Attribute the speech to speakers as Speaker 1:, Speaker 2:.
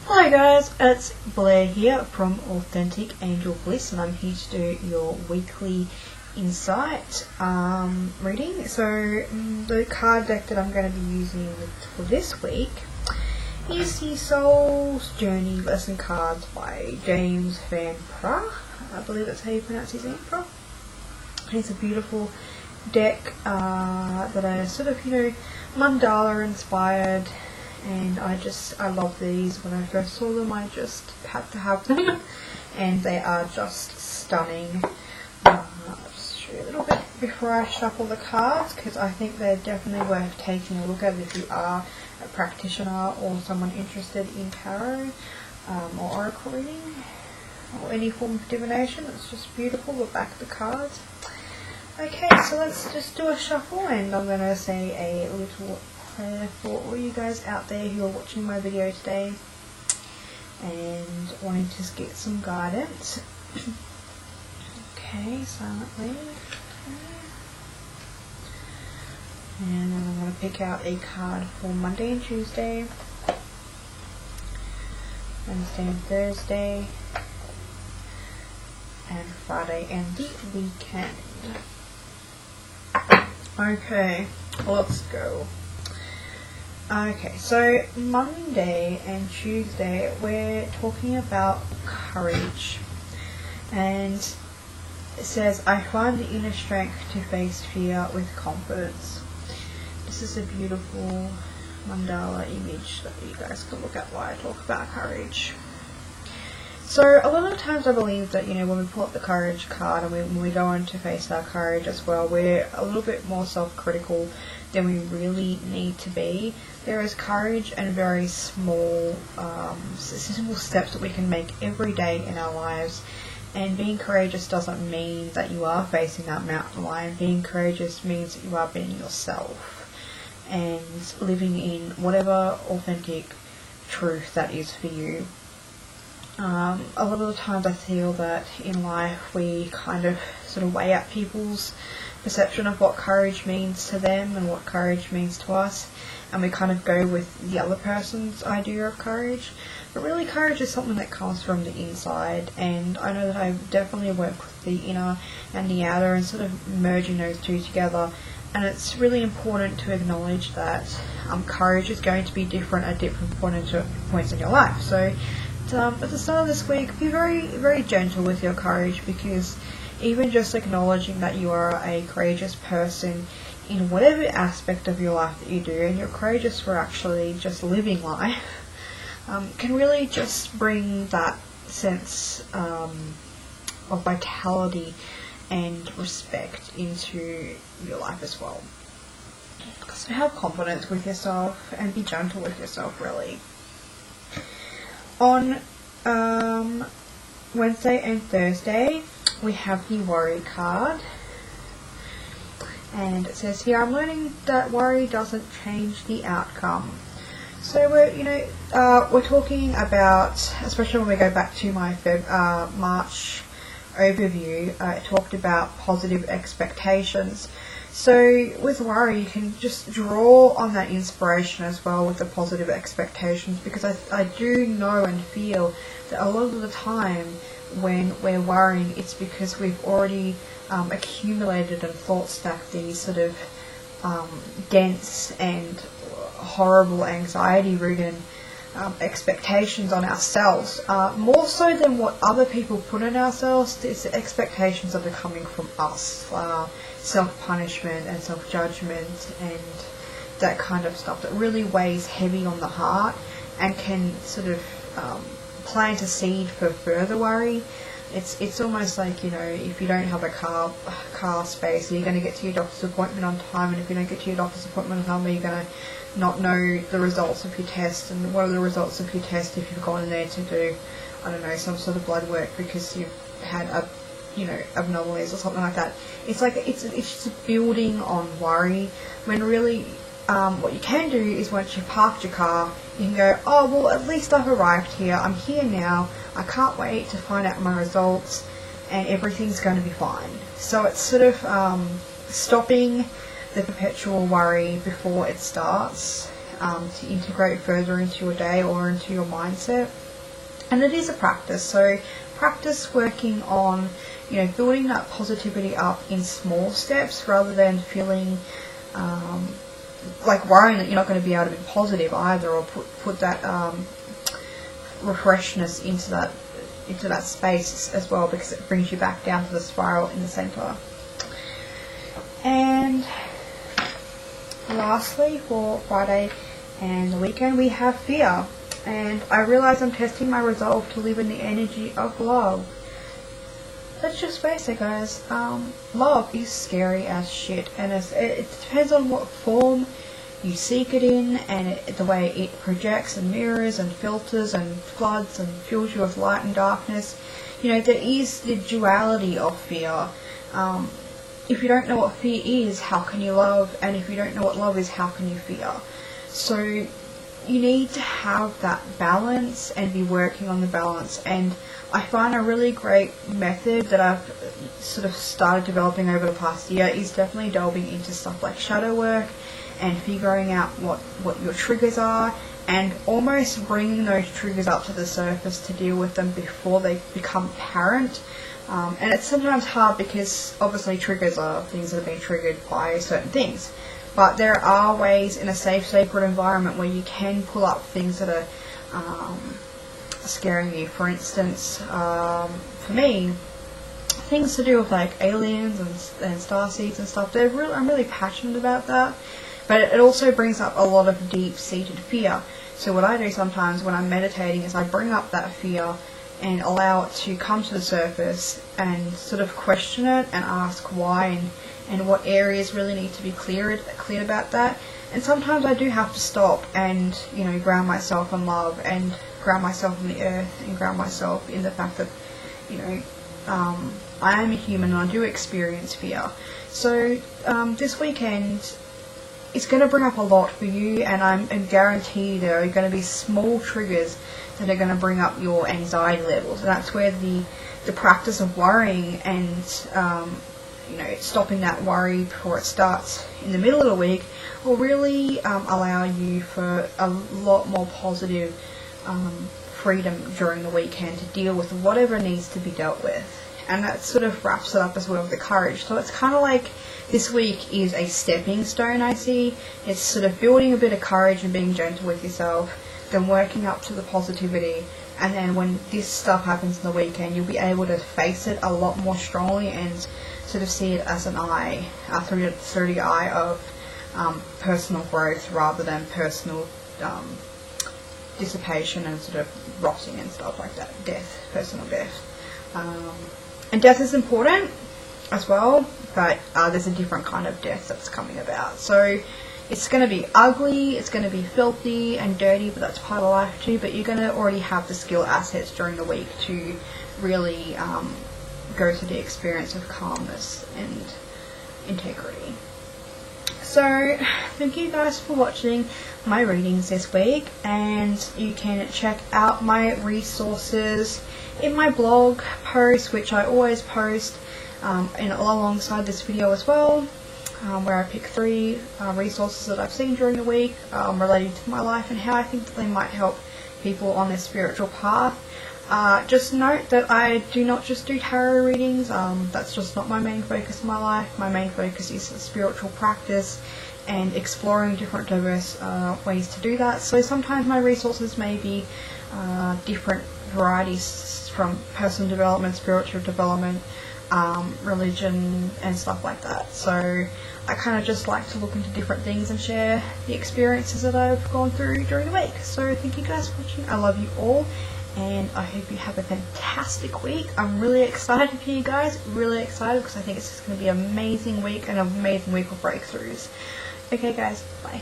Speaker 1: Hi guys, it's Blair here from Authentic Angel Bliss, and I'm here to do your weekly insight reading. So the card deck that I'm going to be using for this week is the Soul's Journey Lesson Cards by James Van Pra. I believe that's how you pronounce his name, Pra. It's a beautiful deck that are sort of, mandala inspired. And I love these. When I first saw them, I just had to have them, and they are just stunning. I'll just show you a little bit before I shuffle the cards, because I think they're definitely worth taking a look at if you are a practitioner or someone interested in tarot or oracle reading or any form of divination. It's just beautiful, the back of the cards. Okay, so let's just do a shuffle, and I'm going to say a little prayer for all you guys out there who are watching my video today and wanting to get some guidance. Okay, silently. And then I'm going to pick out a card for Monday and Tuesday, Wednesday and Thursday, and Friday and the weekend. Okay, let's go. Okay, so Monday and Tuesday we're talking about courage, and it says, I find the inner strength to face fear with confidence. This is a beautiful mandala image that you guys can look at while I talk about courage. So a lot of the times I believe that, when we pull up the courage card and when we go on to face our courage as well, we're a little bit more self-critical than we really need to be. There is courage and very small steps that we can make every day in our lives. And being courageous doesn't mean that you are facing that mountain lion. Being courageous means that you are being yourself and living in whatever authentic truth that is for you. A lot of the times I feel that in life we kind of sort of weigh up people's perception of what courage means to them and what courage means to us, and we kind of go with the other person's idea of courage. But really, courage is something that comes from the inside, and I know that I definitely work with the inner and the outer and sort of merging those two together. And it's really important to acknowledge that courage is going to be different at different points in your life. So at the start of this week, be very, very gentle with your courage, because even just acknowledging that you are a courageous person in whatever aspect of your life that you do, and you're courageous for actually just living life, can really just bring that sense of vitality and respect into your life as well. So have confidence with yourself and be gentle with yourself, really. On Wednesday and Thursday we have the worry card, and it says here, I'm learning that worry doesn't change the outcome. So we're talking about, especially when we go back to my March overview, I talked about positive expectations. So with worry, you can just draw on that inspiration as well with the positive expectations, because I do know and feel that a lot of the time when we're worrying, it's because we've already accumulated and thought stacked these sort of dense and horrible anxiety-ridden expectations on ourselves, more so than what other people put on ourselves. It's the expectations that are coming from us, self-punishment and self-judgment and that kind of stuff that really weighs heavy on the heart and can sort of plant a seed for further worry. It's almost like, if you don't have a car space, are you going to get to your doctor's appointment on time? And if you don't get to your doctor's appointment on time, are you going to not know the results of your test? And what are the results of your test if you've gone in there to do, I don't know, some sort of blood work because you've had abnormalities or something like that? It's like it's just building on worry, when really what you can do is, once you've parked your car, you can go, oh well, at least I've arrived here, I'm here now, I can't wait to find out my results and everything's going to be fine. So it's sort of stopping the perpetual worry before it starts to integrate further into your day or into your mindset. And it is a practice, so practice working on, building that positivity up in small steps rather than feeling like worrying that you're not going to be able to be positive either, or put that refreshness into that space as well, because it brings you back down to the spiral in the center. And lastly, for Friday and the weekend, we have fear. And I realize I'm testing my resolve to live in the energy of love. Let's just face it, guys. Love is scary as shit, and it depends on what form you seek it in, and the way it projects and mirrors and filters and floods and fills you with light and darkness. There is the duality of fear. If you don't know what fear is, how can you love? And if you don't know what love is, how can you fear? So you need to have that balance and be working on the balance. And I find a really great method that I've sort of started developing over the past year is definitely delving into stuff like shadow work and figuring out what your triggers are, and almost bringing those triggers up to the surface to deal with them before they become apparent. And it's sometimes hard because obviously triggers are things that have been triggered by certain things. But there are ways in a safe, sacred environment where you can pull up things that are scaring you. For instance, for me, things to do with like aliens and starseeds and stuff, I'm really passionate about that. But it also brings up a lot of deep-seated fear. So what I do sometimes when I'm meditating is I bring up that fear and allow it to come to the surface and sort of question it and ask why and what areas really need to be cleared about that. And sometimes I do have to stop and, ground myself in love and ground myself in the earth and ground myself in the fact that, I am a human and I do experience fear. So this weekend, it's going to bring up a lot for you, and I'm guaranteed there are going to be small triggers that are going to bring up your anxiety levels. And that's where the practice of worrying and stopping that worry before it starts in the middle of the week will really allow you for a lot more positive freedom during the weekend to deal with whatever needs to be dealt with. And that sort of wraps it up as well with the courage. So it's kind of like this week is a stepping stone, I see. It's sort of building a bit of courage and being gentle with yourself, then working up to the positivity, and then when this stuff happens in the weekend, you'll be able to face it a lot more strongly and sort of see it as an eye, through the eye of personal growth rather than personal dissipation and sort of rotting and stuff like that. Personal death. And death is important as well, but there's a different kind of death that's coming about. So it's going to be ugly, it's going to be filthy and dirty, but that's part of life too. But you're going to already have the skill assets during the week to really go through the experience of calmness and integrity. So thank you guys for watching my readings this week, and you can check out my resources in my blog post, which I always post and alongside this video as well, where I pick 3 resources that I've seen during the week relating to my life and how I think that they might help people on their spiritual path. Just note that I do not just do tarot readings. That's just not my main focus in my life. My main focus is spiritual practice and exploring different diverse ways to do that. So sometimes my resources may be different varieties from personal development, spiritual development, religion and stuff like that. So I kind of just like to look into different things and share the experiences that I've gone through during the week. So thank you guys for watching. I love you all, and I hope you have a fantastic week. I'm really excited for you guys, really excited, because I think it's just going to be an amazing week and an amazing week of breakthroughs. Okay guys, bye.